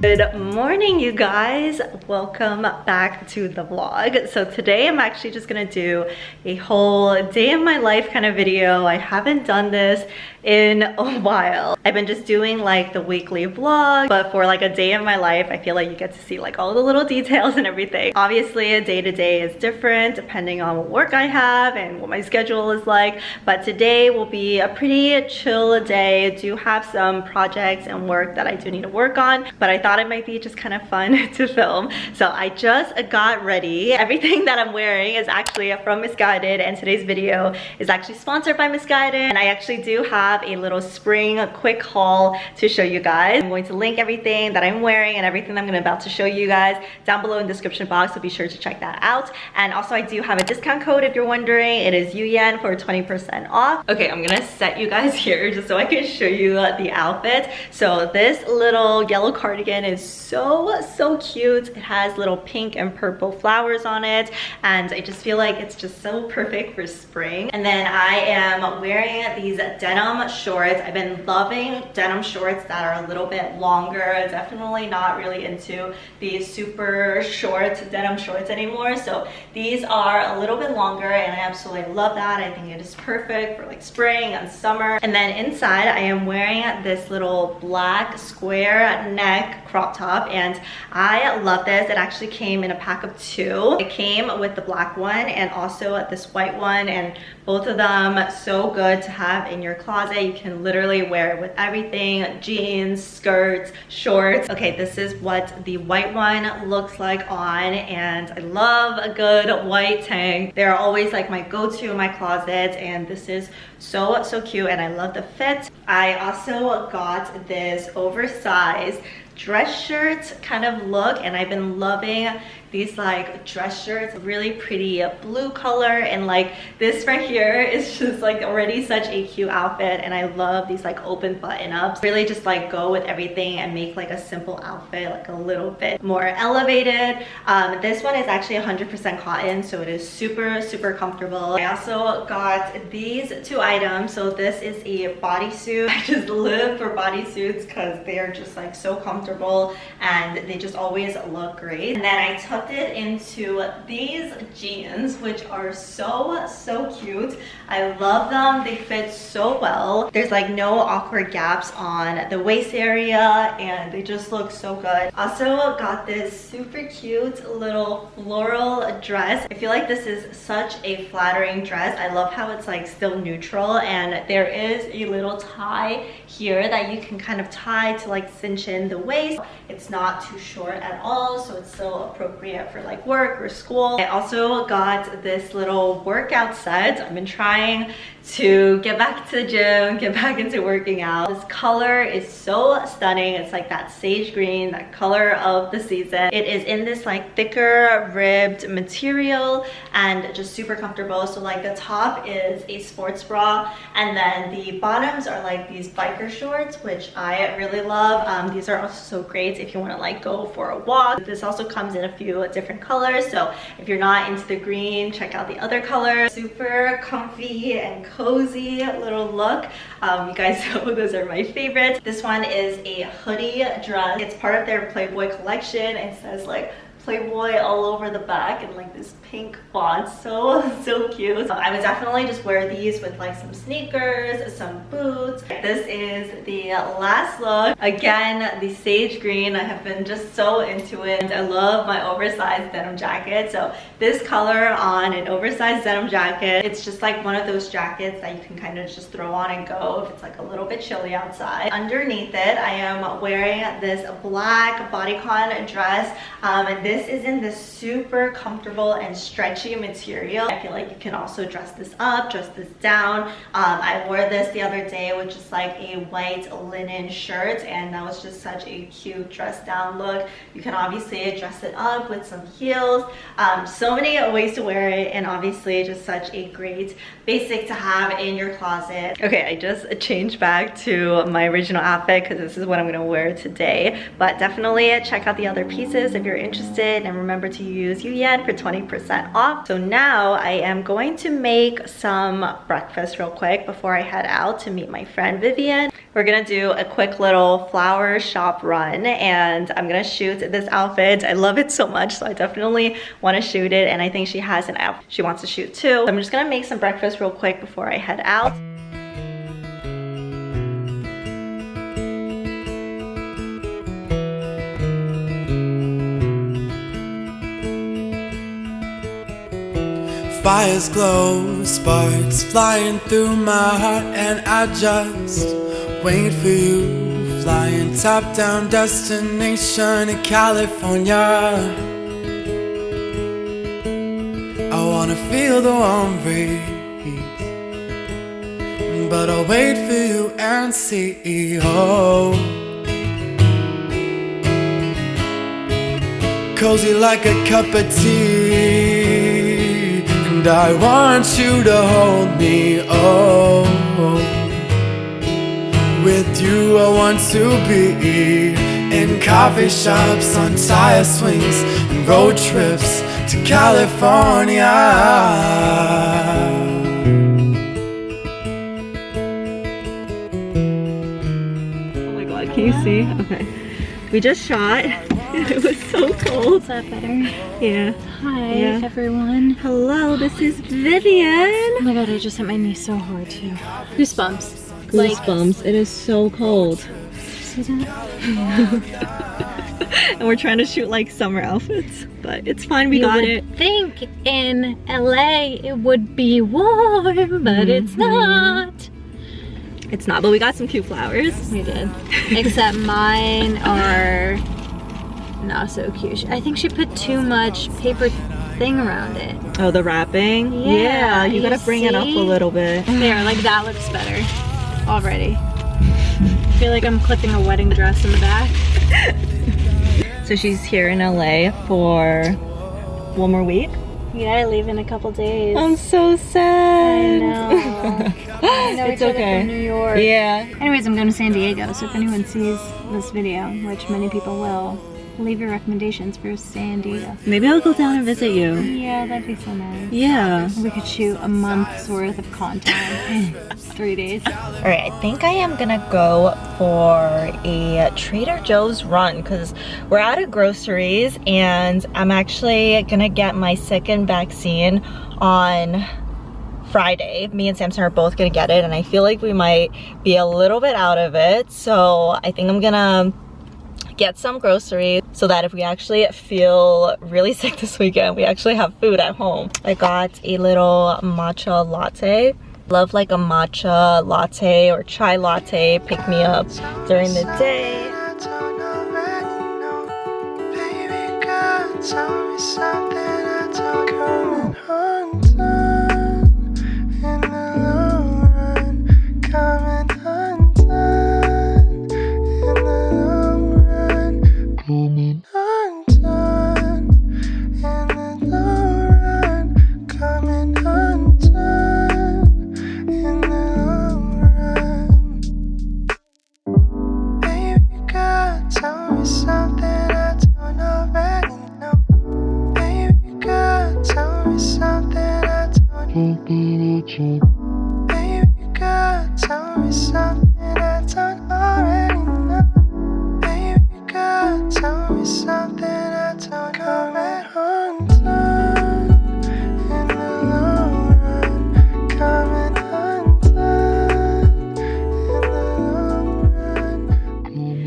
Good morning, you guys. Welcome back to the vlog. So today I'm actually just gonna do a whole day in my life kind of video. I haven't done this in a while. I've been just doing like the weekly vlog, but for like a day in my life, I feel like you get to see like all the little details and everything. Obviously, a day-to-day is different depending on what work I have and what my schedule is like, but today will be a pretty chill day. I do have some projects and work that I do need to work on, but I thought it might be just kind of fun to film. So I just got ready. Everything that I'm wearing is actually from Missguided, and today's video is actually sponsored by Missguided, and I actually do have a little spring quick haul to show you guys. I'm going to link everything that I'm wearing and everything I'm about to show you guys down below in the description box, so be sure to check that out. And also I do have a discount code if you're wondering. It is Yuyan for 20% off. Okay, I'm gonna set you guys here just so I can show you the outfit. So this little yellow cardigan is so cute. It has little pink and purple flowers on it, and I just feel like it's just so perfect for spring. And then I am wearing these denim shorts. I've been loving denim shorts that are a little bit longer. Definitely not really into these super short denim shorts anymore, so these are a little bit longer and I absolutely love that. I think it is perfect for like spring and summer. And then inside I am wearing this little black square neck crop top, and I love this. It actually came in a pack of 2. It came with the black one and also this white one, and both of them so good to have in your closet. You can literally wear it with everything: jeans, skirts, shorts. Okay, this is what the white one looks like on, and I love a good white tank. They're always like my go-to in my closet, and this is so cute, and I love the fit. I also got this oversized dress shirt kind of look, and I've been loving these like dress shirts. Really pretty blue color, and like this right here is just like already such a cute outfit, and I love these like open button-ups. Really just like go with everything and make like a simple outfit like a little bit more elevated. This one is actually 100% cotton, so it is super comfortable. I also got these 2 items. So this is a bodysuit. I just live for bodysuits because they are just like so comfortable and they just always look great. And then I took it into these jeans, which are so cute. I love them. They fit so well. There's like no awkward gaps on the waist area, and they just look so good. Also got this super cute little floral dress. I feel like this is such a flattering dress. I love how it's like still neutral, and there is a little tie here that you can kind of tie to like cinch in the waist. It's not too short at all, so it's still appropriate for like work or school. I also got this little workout set. I've been trying to get back to the gym, get back into working out. This color is so stunning. It's like that sage green, that color of the season. It is in this like thicker ribbed material and just super comfortable. So like the top is a sports bra, and then the bottoms are like these biker shorts, which I really love. These are also so great if you want to like go for a walk. This also comes in a few different colors, so if you're not into the green, check out the other colors. Super comfy and cozy little look. You guys know those are my favorites. This one is a hoodie dress. It's part of their Playboy collection. It says like Playboy all over the back and like this pink font. So cute. So I would definitely just wear these with like some sneakers, some boots. This is the last look. Again, the sage green. I have been just so into it. I love my oversized denim jacket. So this color on an oversized denim jacket, it's just like one of those jackets that you can kind of just throw on and go if it's like a little bit chilly outside. Underneath it, I am wearing this black bodycon dress, and this is in this super comfortable and stretchy material. I feel like you can also dress this up, dress this down. I wore this the other day with just like a white linen shirt, and that was just such a cute dress down look. You can obviously dress it up with some heels. So many ways to wear it, and obviously just such a great basic to have in your closet. Okay, I just changed back to my original outfit because this is what I'm gonna wear today, but definitely check out the other pieces if you're interested. it, and remember to use Yuyan for 20% off. So now I am going to make some breakfast real quick before I head out to meet my friend Vivian. We're gonna do a quick little flower shop run, and I'm gonna shoot this outfit. I love it so much, so I definitely want to shoot it, and I think she has an outfit she wants to shoot too. I'm just gonna make some breakfast real quick before I head out. Fires glow, sparks flying through my heart, and I just wait for you. Flying top down, destination in California. I wanna feel the warm breeze, but I'll wait for you and see. Oh, cozy like a cup of tea, and I want you to hold me, oh. With you I want to be in coffee shops, on tire swings, and road trips to California. Oh my god, can you see? Okay. We just shot. It was so cold. Is that better? Yeah. Hi, Yeah. everyone. Hello, this is Vivian. Oh my god, I just hit my knee so hard too. Goosebumps. Goosebumps. It is so cold. See that? And we're trying to shoot like summer outfits, but it's fine. We got it. I think in LA it would be warm, but it's not. It's not, but we got some cute flowers. We did. Except mine are not so cute. I think she put too much paper thing around it. Oh, the wrapping? Yeah, you gotta bring it up a see? little bit. There, like that looks better already. I feel like I'm clipping a wedding dress in the back. So she's here in LA for one more week. Yeah, I leave in a couple days. I'm so I sad. know. I know It's each other okay. from New York. Yeah. Anyways, I'm going to San Diego, so if anyone sees this video, which many people will, leave your recommendations for San Diego. Maybe I'll go down and visit you. Yeah, that'd be so nice. Yeah. We could shoot a month's worth of content in 3 days. All right, I think I am gonna go for a Trader Joe's run because we're out of groceries, and I'm actually gonna get my second vaccine on Friday. Me and Samson are both gonna get it, and I feel like we might be a little bit out of it. So I think I'm gonna get some groceries so that if we actually feel really sick this weekend, we actually have food at home. I got a little matcha latte. Love like a matcha latte or chai latte pick me up during the day.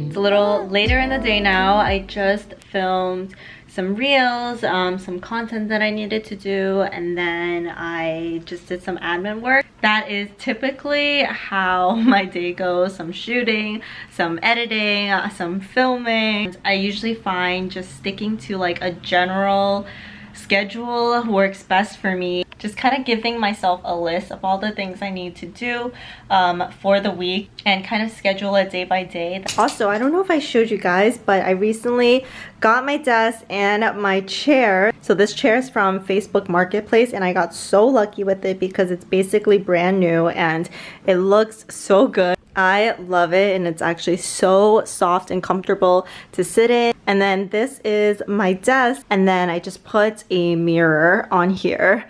It's a little later in the day now. I just filmed some reels, some content that I needed to do, and then I just did some admin work. That is typically how my day goes. Some shooting, some editing, some filming. I usually find just sticking to like a general schedule works best for me. Just kind of giving myself a list of all the things I need to do for the week and kind of schedule it day by day. Also, I don't know if I showed you guys, but I recently got my desk and my chair. So this chair is from Facebook Marketplace, and I got so lucky with it because it's basically brand new and it looks so good. I love it, and it's actually so soft and comfortable to sit in. And then this is my desk, and then I just put a mirror on here,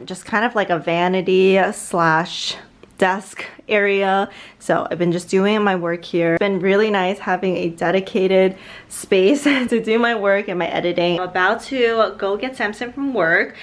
just kind of like a vanity slash desk area. So I've been just doing my work here. It's been really nice having a dedicated space to do my work and my editing. I'm about to go get Samson from work.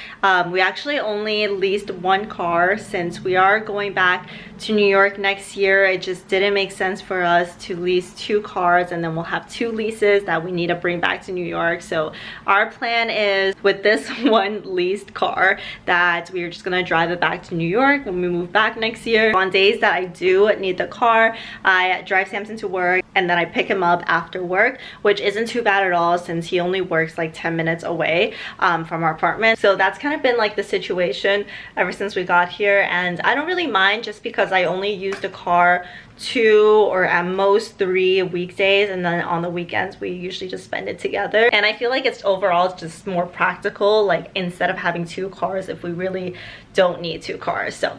We actually only leased one car since we are going back to New York next year. It just didn't make sense for us to lease 2 cars, and then we'll have 2 leases that we need to bring back to New York. So our plan is, with this one leased car, that we're just gonna drive it back to New York when we move back next year. On days that I do need the car, I drive Samson to work, and then I pick him up after work, which isn't too bad at all since he only works like 10 minutes away from our apartment. So that's kind of been like the situation ever since we got here, and I don't really mind just because I only use the car 2 or at most 3 weekdays, and then on the weekends we usually just spend it together. And I feel like it's overall just more practical, like instead of having 2 cars if we really don't need 2 cars. So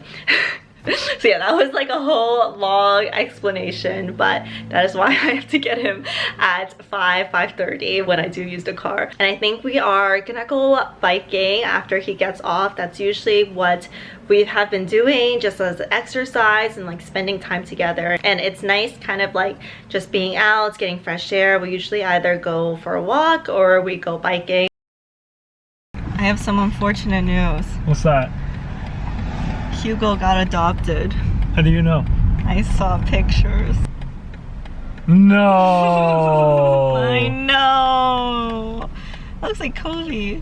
so yeah, that was like a whole long explanation, but that is why I have to get him at 5:30 when I do use the car. And I think we are gonna go biking after he gets off. That's usually what we have been doing, just as exercise and like spending time together. And it's nice kind of like just being out, getting fresh air. We usually either go for a walk or we go biking. I have some unfortunate news. What's that? Hugo got adopted. How do you know? I saw pictures. No! I know! Looks like Kobe.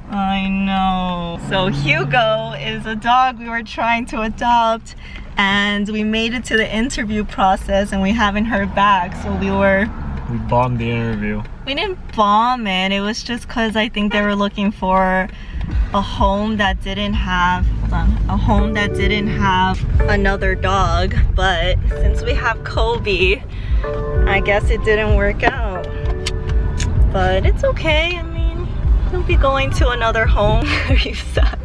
I know. So Hugo is a dog we were trying to adopt, and we made it to the interview process and we haven't heard back. So we bombed the interview. We didn't bomb it. It was just because I think they were looking for a home that didn't have, another dog. But since we have Kobe, I guess it didn't work out. But it's okay. I mean, he'll be going to another home. Very sad.